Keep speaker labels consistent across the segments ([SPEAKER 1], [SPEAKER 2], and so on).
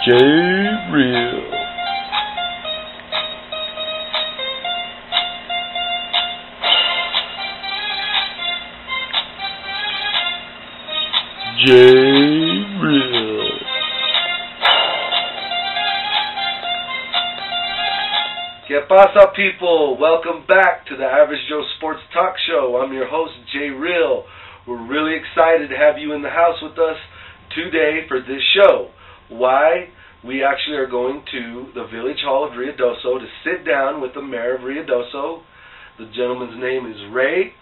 [SPEAKER 1] J-Real. J-Real.
[SPEAKER 2] ¿Qué pasa, people? Welcome back to the Average Joe Sports Talk Show. I'm your host, J-Real. We're really excited to have you in the house with us today for this show. Why? We actually are going to the Village Hall of Ruidoso to sit down with the mayor of Ruidoso. The gentleman's name is Ray,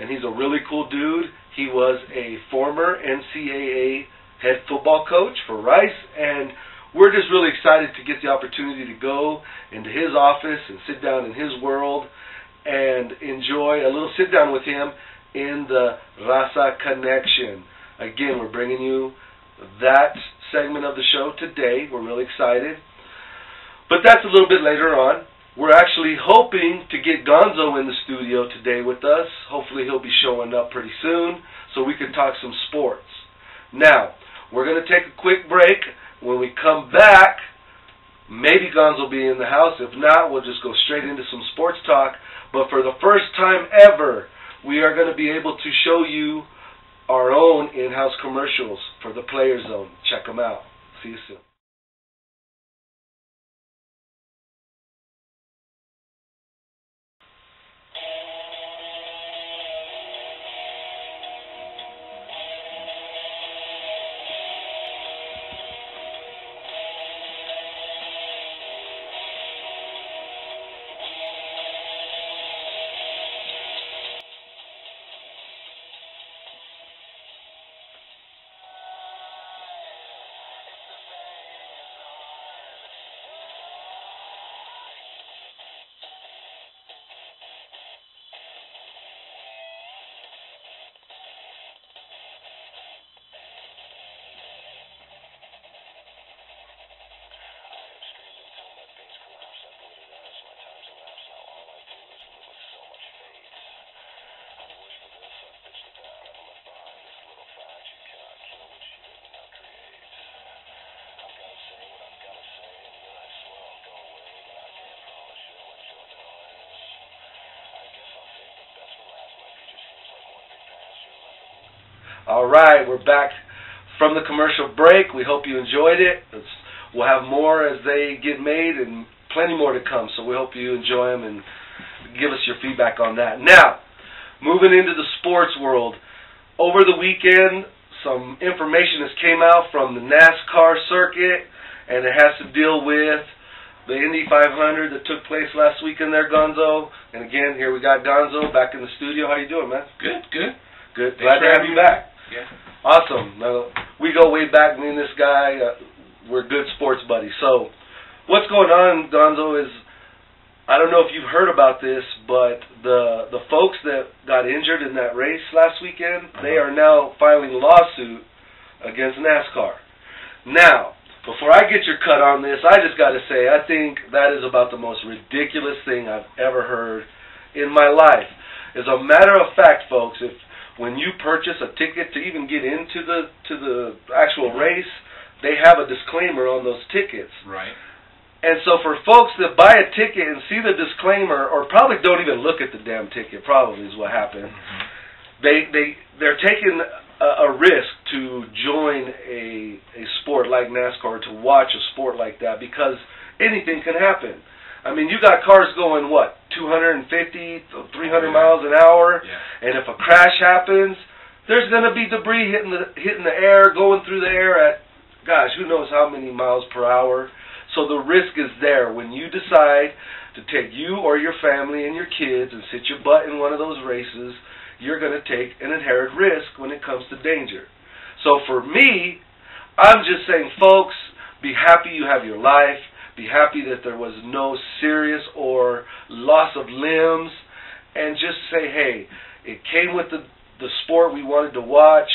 [SPEAKER 2] and he's a really cool dude. He was a former NCAA head football coach for Rice, and we're just really excited to get the opportunity to go into his office and sit down in his world and enjoy a little sit down with him in the Raza Connection. Again, we're bringing you that segment of the show today. We're really excited. But that's a little bit later on. We're actually hoping to get Gonzo in the studio today with us. Hopefully he'll be showing up pretty soon so we can talk some sports. Now, we're going to take a quick break. When we come back, maybe Gonzo will be in the house. If not, we'll just go straight into some sports talk. But for the first time ever, we are going to be able to show you our own in-house commercials for the Player Zone. Check them out. See you soon. All right, we're back from the commercial break. We hope you enjoyed it. We'll have more as they get made and plenty more to come, so we hope you enjoy them and give us your feedback on that. Now, moving into the sports world, over the weekend, some information has came out from the NasCar circuit, and it has to deal with the Indy 500 that took place last weekend there, Gonzo. And again, here we got Gonzo back in the studio. How you doing, man?
[SPEAKER 3] Good.
[SPEAKER 2] Good. Glad to have you back.
[SPEAKER 3] Yeah.
[SPEAKER 2] Awesome. We go way back, me and this guy. We're good sports buddies. So what's going on, Gonzo, is I don't know if you've heard about this, but the folks that got injured in that race last weekend, they are now filing a lawsuit against NasCar. Now, before I get your cut on this, I just got to say, I think that is about the most ridiculous thing I've ever heard in my life. As a matter of fact, folks, when you purchase a ticket to even get into the actual race, they have a disclaimer on those tickets.
[SPEAKER 3] Right.
[SPEAKER 2] And so for folks that buy a ticket and see the disclaimer, or probably don't even look at the damn ticket, probably is what happened, they're taking a risk to join a sport like NASCAR, to watch a sport like that, because anything can happen. I mean, you got cars going, 250, 300 miles an hour, and if a crash happens, there's going to be debris hitting the air, going through the air at, gosh, who knows how many miles per hour. So the risk is there. When you decide to take you or your family and your kids and sit your butt in one of those races, you're going to take an inherent risk when it comes to danger. So for me, I'm just saying, folks, be happy you have your life. Be happy that there was no serious or loss of limbs, and just say, hey, it came with the sport we wanted to watch.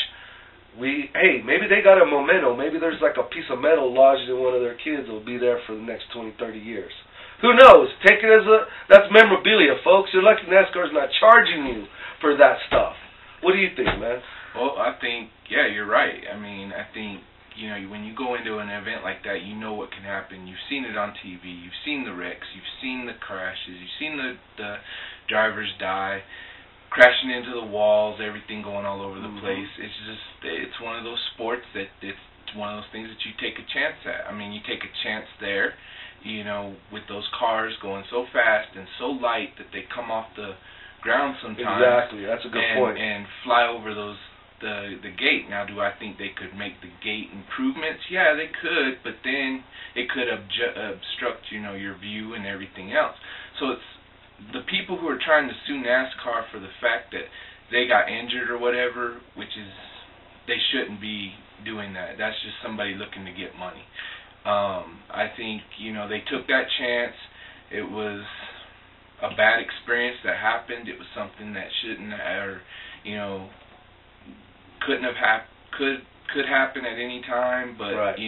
[SPEAKER 2] Hey, maybe they got a memento. Maybe there's like a piece of metal lodged in one of their kids that will be there for the next 20, 30 years. Who knows? Take it as that's memorabilia, folks. You're lucky NASCAR's not charging you for that stuff. What do you think, man?
[SPEAKER 3] Well, I think, yeah, you're right. I mean, I think when you go into an event like that, you know what can happen. You've seen it on TV. You've seen the wrecks. You've seen the crashes. You've seen the drivers die, crashing into the walls, everything going all over the place. It's one of those sports that it's one of those things that you take a chance at. I mean, you take a chance there, with those cars going so fast and so light that they come off the ground sometimes.
[SPEAKER 2] Exactly, that's a good point.
[SPEAKER 3] And fly over the gate. Now, do I think they could make the gate improvements? Yeah, they could, but then it could obstruct, your view and everything else. So it's the people who are trying to sue NasCar for the fact that they got injured or whatever, which is, they shouldn't be doing that. That's just somebody looking to get money. I think, they took that chance. It was a bad experience that happened. It was something that shouldn't have, couldn't have could happen at any time, but
[SPEAKER 2] right.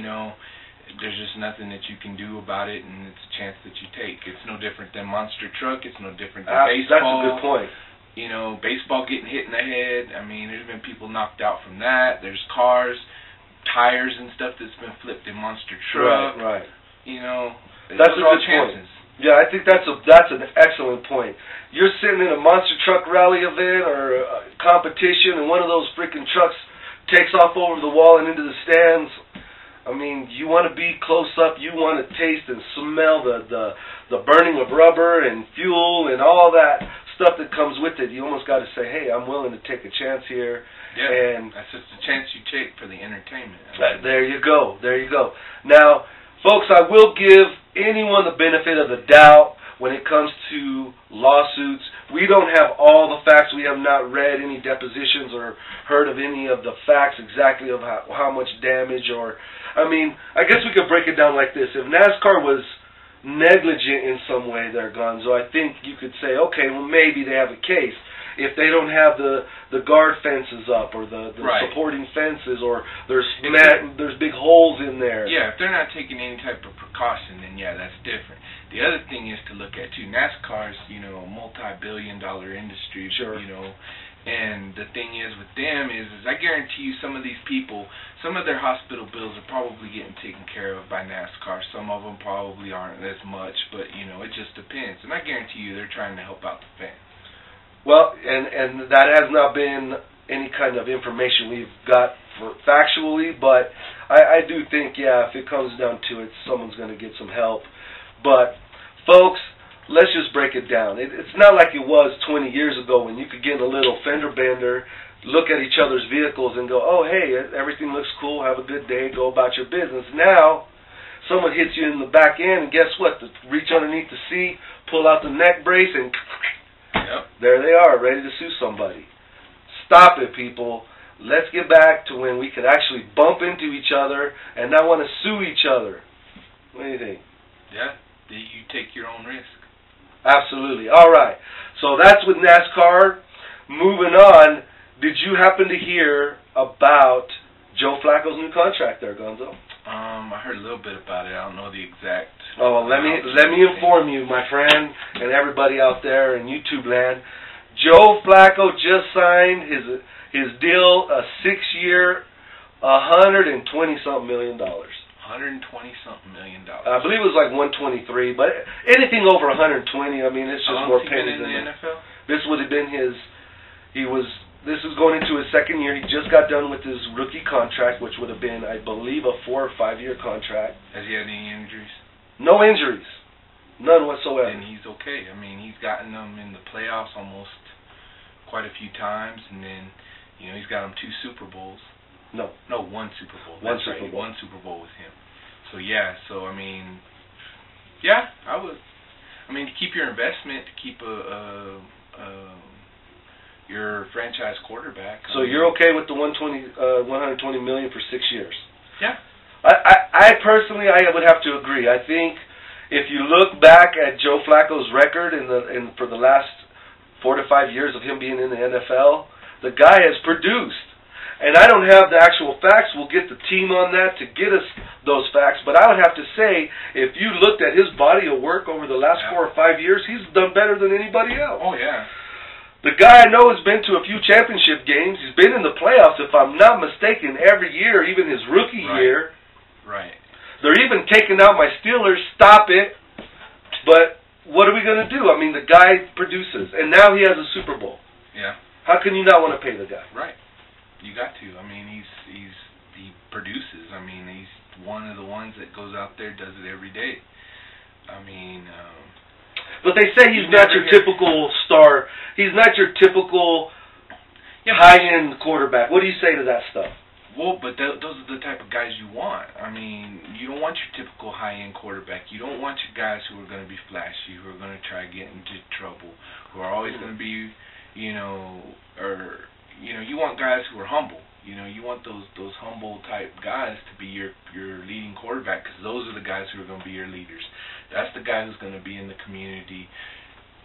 [SPEAKER 3] There's just nothing that you can do about it, and it's a chance that you take. It's no different than monster truck. It's no different than baseball.
[SPEAKER 2] That's a good point.
[SPEAKER 3] Baseball getting hit in the head. I mean, there's been people knocked out from that. There's cars, tires, and stuff that's been flipped in monster truck.
[SPEAKER 2] Right.
[SPEAKER 3] That's all chances.
[SPEAKER 2] Point. Yeah, I think that's an excellent point. You're sitting in a monster truck rally event or a competition, and one of those freaking trucks takes off over the wall and into the stands. I mean, you want to be close up. You want to taste and smell the burning of rubber and fuel and all that stuff that comes with it. You almost got to say, hey, I'm willing to take a chance here.
[SPEAKER 3] Yeah, and that's just a chance you take for the entertainment.
[SPEAKER 2] There you go. Now, folks, I will give anyone the benefit of the doubt when it comes to lawsuits. We don't have all the facts. We have not read any depositions or heard of any of the facts exactly of how much damage or... I mean, I guess we could break it down like this. If NasCar was negligent in some way, there, Gonzo, I think you could say, okay, well, maybe they have a case. If they don't have the guard fences up or the
[SPEAKER 3] right.
[SPEAKER 2] supporting fences or there's big holes in there.
[SPEAKER 3] Yeah, if they're not taking any type of precaution, then yeah, that's different. The other thing is to look at, too, NASCAR's, a multi-billion-dollar industry,
[SPEAKER 2] sure.
[SPEAKER 3] And the thing is with them is I guarantee you some of these people, some of their hospital bills are probably getting taken care of by NASCAR. Some of them probably aren't as much, but, it just depends. And I guarantee you they're trying to help out the fans.
[SPEAKER 2] Well, and that has not been any kind of information we've got factually, but I do think, yeah, if it comes down to it, someone's going to get some help. But, folks, let's just break it down. It's not like it was 20 years ago when you could get in a little fender bender, look at each other's vehicles and go, oh, hey, everything looks cool, have a good day, go about your business. Now, someone hits you in the back end, and guess what? Reach underneath the seat, pull out the neck brace, and there they are, ready to sue somebody. Stop it, people. Let's get back to when we could actually bump into each other and not want to sue each other. What do you think?
[SPEAKER 3] Yeah, you take your own risk.
[SPEAKER 2] Absolutely. All right. So that's with NASCAR. Moving on, did you happen to hear about Joe Flacco's new contract there, Gonzo?
[SPEAKER 3] I heard a little bit about it. I don't know the exact.
[SPEAKER 2] Oh, well, let me inform you, my friend, and everybody out there in YouTube land. Joe Flacco just signed his deal, a 6-year, $120-something million.
[SPEAKER 3] $120-something million.
[SPEAKER 2] I believe it was like 123, but anything over 120, I mean, it's just more pennies
[SPEAKER 3] than the NFL.
[SPEAKER 2] This would have been This is going into his second year. He just got done with his rookie contract, which would have been, I believe, a 4 or 5 year contract.
[SPEAKER 3] Has he had any injuries?
[SPEAKER 2] No injuries. None whatsoever.
[SPEAKER 3] And he's okay. I mean, he's gotten them in the playoffs almost quite a few times, and then, he's got them 2 Super Bowls.
[SPEAKER 2] No,
[SPEAKER 3] 1 Super Bowl.
[SPEAKER 2] One
[SPEAKER 3] That's
[SPEAKER 2] Super
[SPEAKER 3] right.
[SPEAKER 2] Bowl.
[SPEAKER 3] 1 Super Bowl with him. So, yeah. So, I mean, yeah, I would. I mean, to keep your investment, to keep your franchise quarterback.
[SPEAKER 2] So you're okay with the $120 million for 6 years?
[SPEAKER 3] Yeah.
[SPEAKER 2] I personally, I would have to agree. I think if you look back at Joe Flacco's record for the last 4 to 5 years of him being in the NFL, the guy has produced. And I don't have the actual facts. We'll get the team on that to get us those facts. But I would have to say, if you looked at his body of work over the last 4 or 5 years, he's done better than anybody else.
[SPEAKER 3] Oh, yeah.
[SPEAKER 2] The guy I know has been to a few championship games. He's been in the playoffs, if I'm not mistaken, every year, even his rookie year.
[SPEAKER 3] Right.
[SPEAKER 2] They're even taking out my Steelers. Stop it. But what are we going to do? I mean, the guy produces, and now he has a Super Bowl.
[SPEAKER 3] Yeah.
[SPEAKER 2] How can you not want to pay the guy?
[SPEAKER 3] Right. You got to. I mean, he produces. I mean, he's one of the ones that goes out there, does it every day. I mean,
[SPEAKER 2] but they say he's not your typical star. He's not your typical high-end quarterback. What do you say to that stuff?
[SPEAKER 3] Well, but those are the type of guys you want. I mean, you don't want your typical high-end quarterback. You don't want your guys who are going to be flashy, who are going to try to get into trouble, who are always going to be, you want guys who are humble. You know, you want those humble type guys to be your leading quarterback, because those are the guys who are going to be your leaders. That's the guy who's going to be in the community,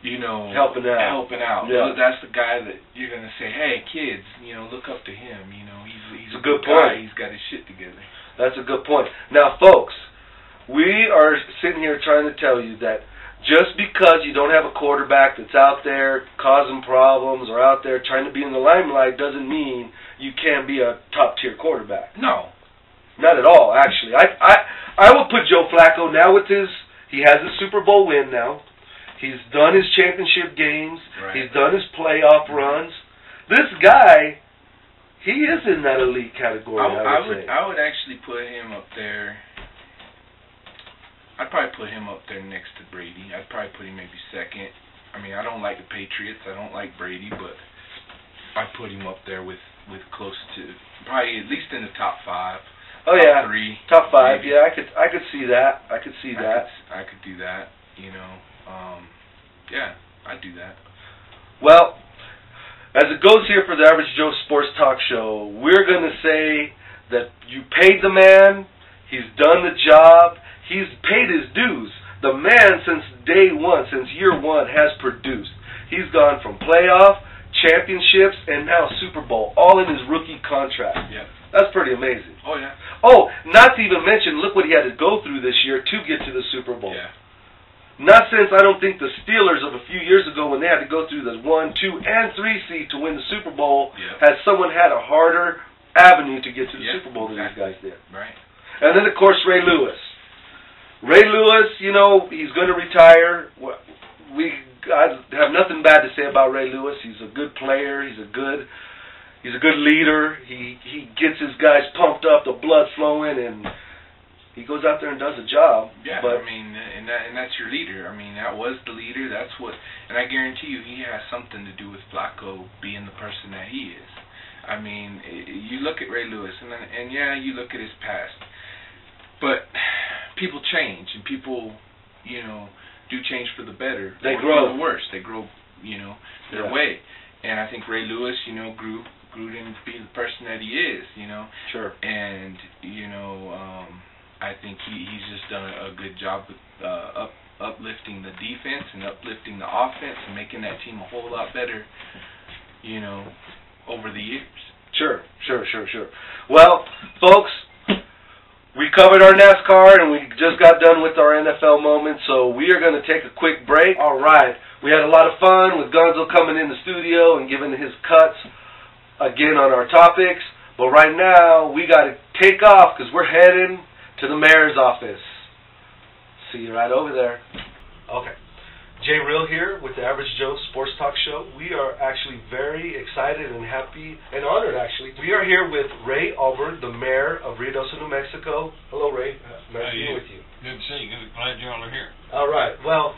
[SPEAKER 3] helping out.
[SPEAKER 2] Yeah.
[SPEAKER 3] That's the guy that you're going to say, hey, kids, look up to him. He's a
[SPEAKER 2] good
[SPEAKER 3] guy.
[SPEAKER 2] point.
[SPEAKER 3] He's got his shit together.
[SPEAKER 2] That's a good point. Now, folks, we are sitting here trying to tell you that just because you don't have a quarterback that's out there causing problems or out there trying to be in the limelight doesn't mean you can't be a top-tier quarterback.
[SPEAKER 3] No.
[SPEAKER 2] Not at all, actually. I will put Joe Flacco now he has a Super Bowl win now. He's done his championship games.
[SPEAKER 3] Right.
[SPEAKER 2] He's done his playoff runs. This guy, he is in that elite category, I would say.
[SPEAKER 3] I would actually put him up there. I'd probably put him up there next to Brady. I'd probably put him maybe second. I mean, I don't like the Patriots. I don't like Brady, but I'd put him up there with close to, probably at least in the top 5.
[SPEAKER 2] Oh,
[SPEAKER 3] top
[SPEAKER 2] yeah.
[SPEAKER 3] 3.
[SPEAKER 2] Top 5,
[SPEAKER 3] maybe.
[SPEAKER 2] yeah. I could see that. I could see that.
[SPEAKER 3] I could do that, yeah, I'd do that.
[SPEAKER 2] Well, as it goes here for the Average Joe Sports Talk Show, we're going to say that you paid the man, he's done the job, he's paid his dues. The man, since day one, since year one, has produced. He's gone from playoff, championships, and now Super Bowl, all in his rookie contract.
[SPEAKER 3] Yeah.
[SPEAKER 2] That's pretty amazing.
[SPEAKER 3] Oh, yeah.
[SPEAKER 2] Oh, not to even mention, look what he had to go through this year to get to the Super Bowl.
[SPEAKER 3] Yeah.
[SPEAKER 2] Not since, I don't think, the Steelers of a few years ago when they had to go through the 1, 2, and 3 seed to win the Super Bowl, has someone had a harder avenue to get to the Super Bowl than these guys did.
[SPEAKER 3] Right.
[SPEAKER 2] And then, of course, Ray Lewis. Ray Lewis, he's going to retire. I have nothing bad to say about Ray Lewis. He's a good player. He's a good leader. He gets his guys pumped up, the blood flowing, and he goes out there and does a job.
[SPEAKER 3] Yeah,
[SPEAKER 2] but
[SPEAKER 3] I mean, and that's your leader. I mean, that was the leader. That's what, and I guarantee you, he has something to do with Flacco being the person that he is. I mean, you look at Ray Lewis, and yeah, you look at his past, but people change, and people, do change for the better.
[SPEAKER 2] They
[SPEAKER 3] or
[SPEAKER 2] grow.
[SPEAKER 3] for the worse. They grow, their way. And I think Ray Lewis, grew to be the person that he is,
[SPEAKER 2] Sure.
[SPEAKER 3] And, I think he's just done a good job with uplifting the defense and uplifting the offense and making that team a whole lot better, over the years.
[SPEAKER 2] Sure. Well, folks, we covered our NasCar and we just got done with our NFL moment, so we are going to take a quick break. All right. We had a lot of fun with Gonzo coming in the studio and giving his cuts again on our topics, but right now we got to take off because we're heading to the mayor's office. See you right over there. Okay. Jay Real here with the Average Joe Sports Talk Show. We are actually very excited and happy and honored, actually. We are here with Ray Alburn, the mayor of Ruidoso, New Mexico. Hello, Ray. Nice to be with you.
[SPEAKER 4] Good to see you. Glad you all are here.
[SPEAKER 2] All right. Well,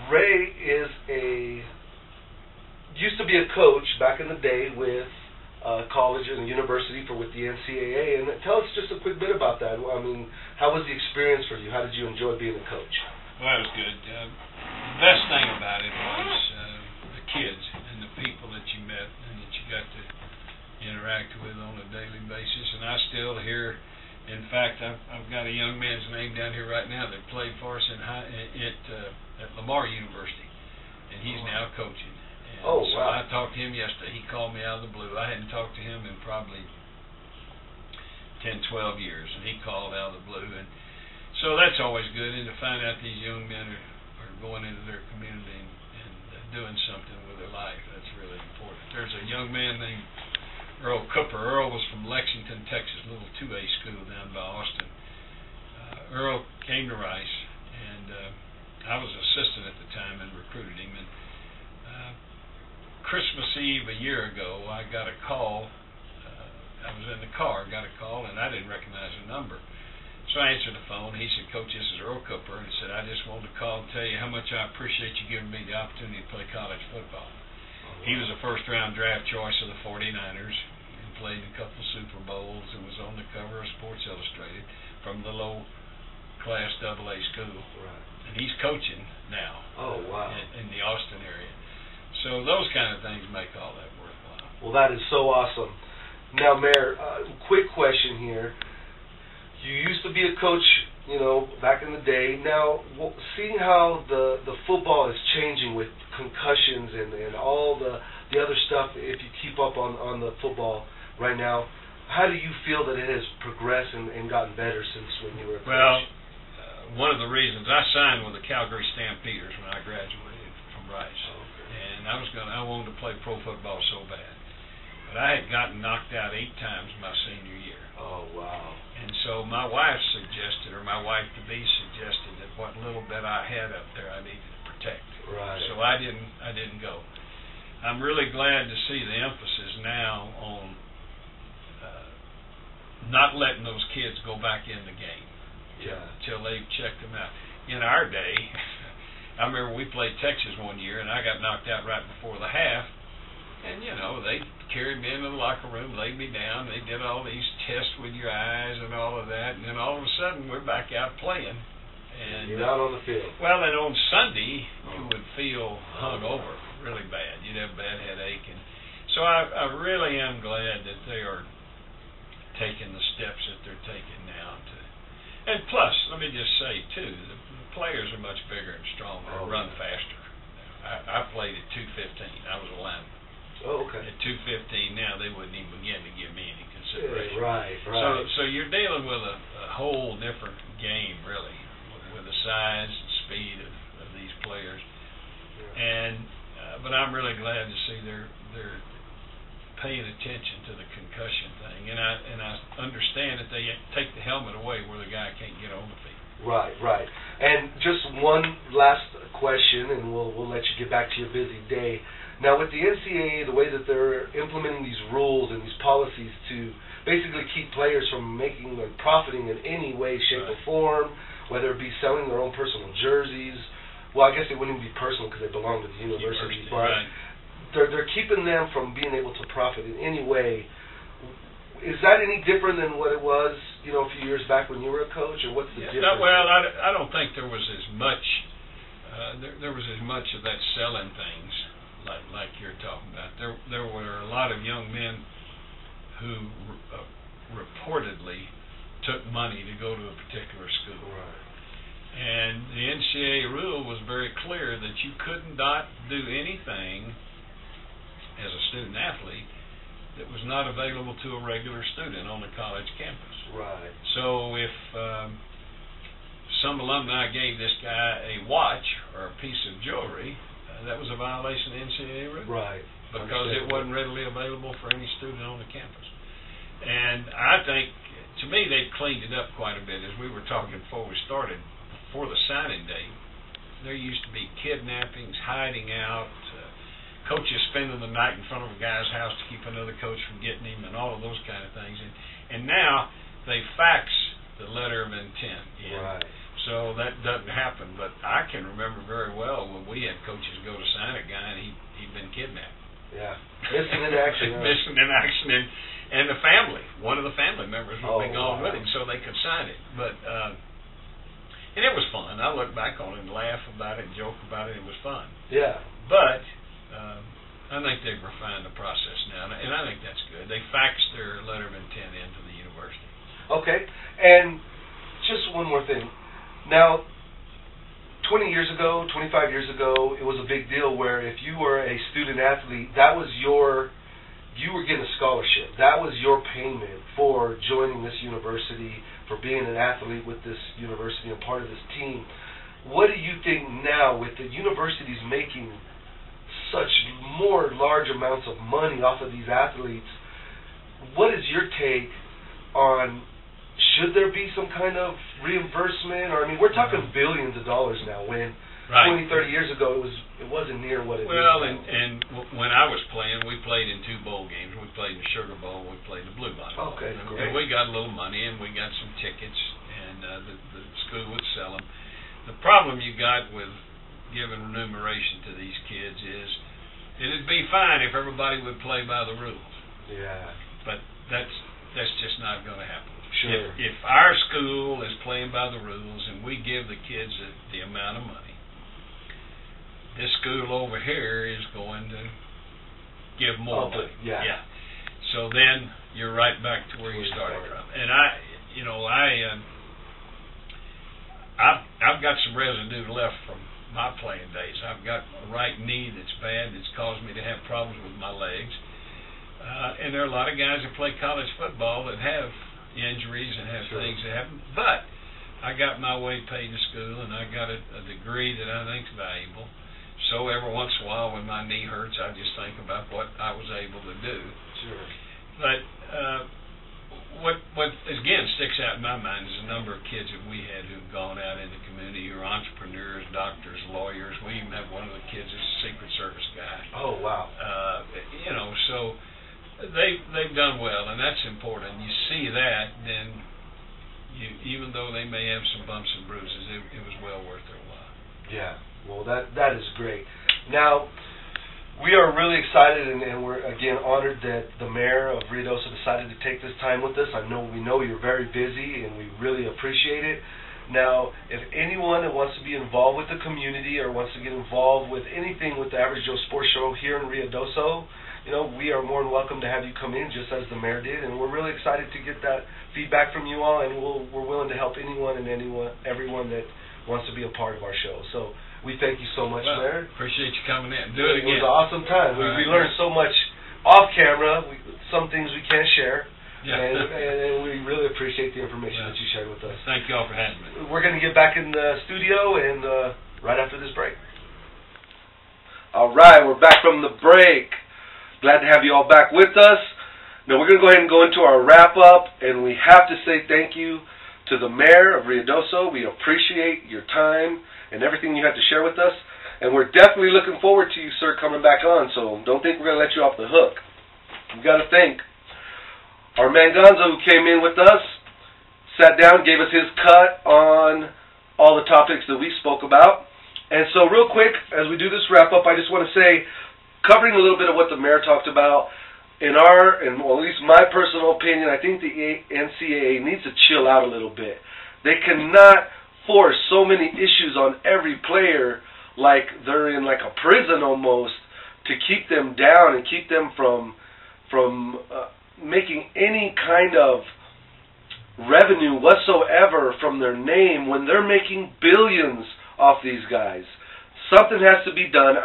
[SPEAKER 2] Ray used to be a coach back in the day with college and university with the NCAA. And tell us just a quick bit about that. I mean, how was the experience for you? How did you enjoy being a coach?
[SPEAKER 4] Well, it was good. The best thing about it was the kids and the people that you met and that you got to interact with on a daily basis. And I still hear, in fact, I've got a young man's name down here right now that played for us at Lamar University, and he's now coaching. And so
[SPEAKER 2] wow.
[SPEAKER 4] I talked to him yesterday. He called me out of the blue. I hadn't talked to him in probably 10, 12 years, and he called out of the blue. And so that's always good, and to find out these young men are going into their community and doing something with their life. That's really important. There's a young man named Earl Cooper. Earl was from Lexington, Texas, a little 2A school down by Austin. Earl came to Rice, and I was assistant at the time and recruited him. And Christmas Eve a year ago, I got a call. I was in the car, got a call, and I didn't recognize the number. So I answered the phone. He said, "Coach, this is Earl Cooper." And he said, "I just wanted to call and tell you how much I appreciate you giving me the opportunity to play college football." He was a first-round draft choice of the 49ers and played in a couple of Super Bowls and was on the cover of Sports Illustrated from the low-class AA school.
[SPEAKER 2] Right.
[SPEAKER 4] And he's coaching now.
[SPEAKER 2] Oh, wow.
[SPEAKER 4] In the Austin area. So those kind of things make all that worthwhile.
[SPEAKER 2] Well, that is so awesome. Now, Mayor, quick question here. You used to be a coach, back in the day. Now, seeing how the football is changing with concussions and all the other stuff, if you keep up on the football right now, how do you feel that it has progressed and gotten better since when you were a coach?
[SPEAKER 4] Well, one of the reasons I signed with the Calgary Stampeders when I graduated from Rice, and I wanted to play pro football so bad. But I had gotten knocked out 8 times my senior year.
[SPEAKER 2] Oh, wow.
[SPEAKER 4] And so my wife wife-to-be suggested that what little bit I had up there I needed to protect.
[SPEAKER 2] Right.
[SPEAKER 4] So I didn't go. I'm really glad to see the emphasis now on not letting those kids go back in the game till they've checked them out. In our day, I remember we played Texas one year, and I got knocked out right before the half. And, they carried me into the locker room, laid me down. They did all these tests with your eyes and all of that. And then all of a sudden, we're back out playing. And
[SPEAKER 2] you're out on the field.
[SPEAKER 4] Well, and on Sunday, you would feel hungover really bad. You'd have a bad headache. And so I really am glad that they are taking the steps that they're taking now. And plus, let me just say, too, the players are much bigger and stronger and run faster. I played at 215. I was a lineman.
[SPEAKER 2] Oh, okay.
[SPEAKER 4] At 215 now, they wouldn't even begin to give me any consideration.
[SPEAKER 2] Right.
[SPEAKER 4] So you're dealing with a whole different game, really, with the size and speed of these players. Yeah. And but I'm really glad to see they're paying attention to the concussion thing, and I understand that they take the helmet away where the guy can't get on the field.
[SPEAKER 2] Right. And just one last question, and we'll let you get back to your busy day. Now, with the NCAA, the way that they're implementing these rules and these policies to basically keep players from making and profiting in any way, shape, or form, whether it be selling their own personal jerseys. Well, I guess it wouldn't even be personal because they belong to the university, but they're keeping them from being able to profit in any way. Is that any different than what it was, a few years back when you were a coach, or what's the difference?
[SPEAKER 4] Well, I don't think there was as much. There was as much of that selling things like you're talking about. There were a lot of young men who reportedly took money to go to a particular school.
[SPEAKER 2] Right.
[SPEAKER 4] And the NCAA rule was very clear that you could not do anything as a student athlete that was not available to a regular student on the college campus.
[SPEAKER 2] Right.
[SPEAKER 4] So if some alumni gave this guy a watch or a piece of jewelry, that was a violation of the NCAA rule.
[SPEAKER 2] Right.
[SPEAKER 4] Because it wasn't readily available for any student on the campus. And I think, to me, they've cleaned it up quite a bit. As we were talking before we started, before the signing day, there used to be kidnappings, hiding out, coaches spending the night in front of a guy's house to keep another coach from getting him, and all of those kind of things. And now they fax the letter of intent in.
[SPEAKER 2] Right.
[SPEAKER 4] So that doesn't happen. But I can remember very well when we had coaches go to sign a guy and he'd been kidnapped.
[SPEAKER 2] Yeah. Missing in action.
[SPEAKER 4] Missing in action. And the family, one of the family members would be gone with him so they could sign it. But and it was fun. I look back on it and laugh about it and joke about it. It was fun.
[SPEAKER 2] Yeah.
[SPEAKER 4] But I think they've refined the process now, and I think that's good. They faxed their letter of intent into the university.
[SPEAKER 2] Okay. And just one more thing. Now, 20 years ago, 25 years ago, it was a big deal where if you were a student athlete, you were getting a scholarship. That was your payment for joining this university, for being an athlete with this university and part of this team. What do you think now with the universities making such more large amounts of money off of these athletes. What is your take on, should there be some kind of reimbursement? Or, I mean, we're talking billions of dollars now, when 20, 30 years ago it wasn't near what it is now.
[SPEAKER 4] And when I was playing, we played in 2 bowl games. We played in the Sugar Bowl, we played in the Blue Bonnet Bowl.
[SPEAKER 2] Okay, great.
[SPEAKER 4] And we got a little money, and we got some tickets, and the school would sell them. The problem you got with giving remuneration to these kids is, it'd be fine if everybody would play by the rules.
[SPEAKER 2] Yeah.
[SPEAKER 4] But that's just not going to happen.
[SPEAKER 2] Sure.
[SPEAKER 4] If our school is playing by the rules and we give the kids the amount of money, this school over here is going to give more money.
[SPEAKER 2] Yeah.
[SPEAKER 4] So then you're right back to where you started from. And I've got some residue left from my playing days. I've got a right knee that's bad, that's caused me to have problems with my legs. And there are a lot of guys that play college football that have injuries and have things that happen. But I got my way paid in school, and I got a degree that I think is valuable. So every once in a while when my knee hurts, I just think about what I was able to do.
[SPEAKER 2] Sure.
[SPEAKER 4] But what again sticks out in my mind is the number of kids that we had who've gone out in the community who are entrepreneurs, doctors, lawyers. We even have one of the kids who's a Secret Service guy.
[SPEAKER 2] Oh, wow.
[SPEAKER 4] So they've done well, and that's important. You see that, then even though they may have some bumps and bruises, it was well worth their while.
[SPEAKER 2] Yeah, well, that is great. Now, we are really excited, and we're, again, honored that the mayor of Ruidoso decided to take this time with us. We know you're very busy, and we really appreciate it. Now, if anyone that wants to be involved with the community or wants to get involved with anything with the Average Joe Sports Show here in Ruidoso, we are more than welcome to have you come in, just as the mayor did, and we're really excited to get that feedback from you all, and we're willing to help anyone and everyone that wants to be a part of our show. So we thank you so much, Mayor.
[SPEAKER 4] Appreciate you coming in. Do it again.
[SPEAKER 2] It was an awesome time. We learned so much off camera. Some things we can't share. Yeah. And we really appreciate the information that you shared with us.
[SPEAKER 4] Thank you all for having me.
[SPEAKER 2] We're going to get back in the studio and right after this break. All right, we're back from the break. Glad to have you all back with us. Now we're going to go ahead and go into our wrap-up, and we have to say thank you to the mayor of Ruidoso. We appreciate your time and everything you had to share with us, and we're definitely looking forward to you, sir, coming back on, so don't think we're going to let you off the hook. We've got to thank our man Gonzo, who came in with us, sat down, gave us his cut on all the topics that we spoke about. And so real quick, as we do this wrap-up, I just want to say, covering a little bit of what the mayor talked about, at least my personal opinion, I think the NCAA needs to chill out a little bit. They cannot force so many issues on every player like they're in like a prison almost, to keep them down and keep them from making any kind of revenue whatsoever from their name when they're making billions off these guys. Something has to be done.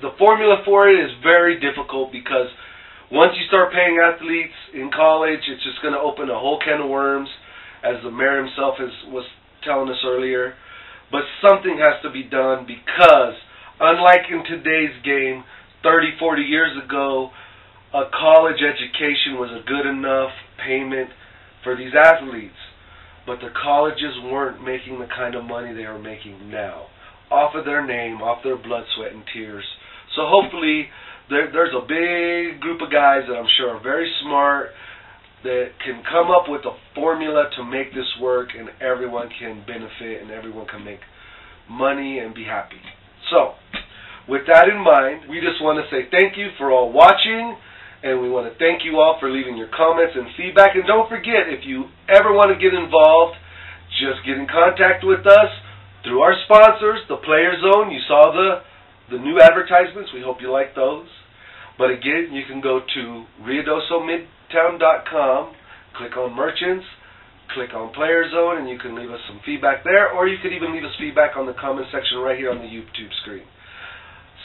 [SPEAKER 2] The formula for it is very difficult, because once you start paying athletes in college, it's just going to open a whole can of worms, as the mayor himself was telling us earlier. But something has to be done, because unlike in today's game, 30, 40 years ago, a college education was a good enough payment for these athletes. But the colleges weren't making the kind of money they are making now, off of their name, off their blood, sweat, and tears. So hopefully there's a big group of guys that I'm sure are very smart, that can come up with a formula to make this work, and everyone can benefit and everyone can make money and be happy. So, with that in mind, we just want to say thank you for all watching, and we want to thank you all for leaving your comments and feedback. And don't forget, if you ever want to get involved, just get in contact with us through our sponsors, the Player Zone. You saw the new advertisements. We hope you like those. But again, you can go to RuidosoMidtown.com, click on Merchants, click on Player Zone, and you can leave us some feedback there, or you could even leave us feedback on the comment section right here on the YouTube screen.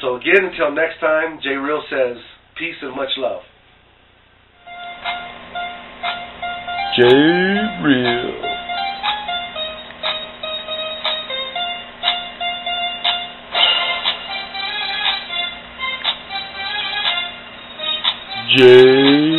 [SPEAKER 2] So again, until next time, J Real says peace and much love.
[SPEAKER 1] J Real. J.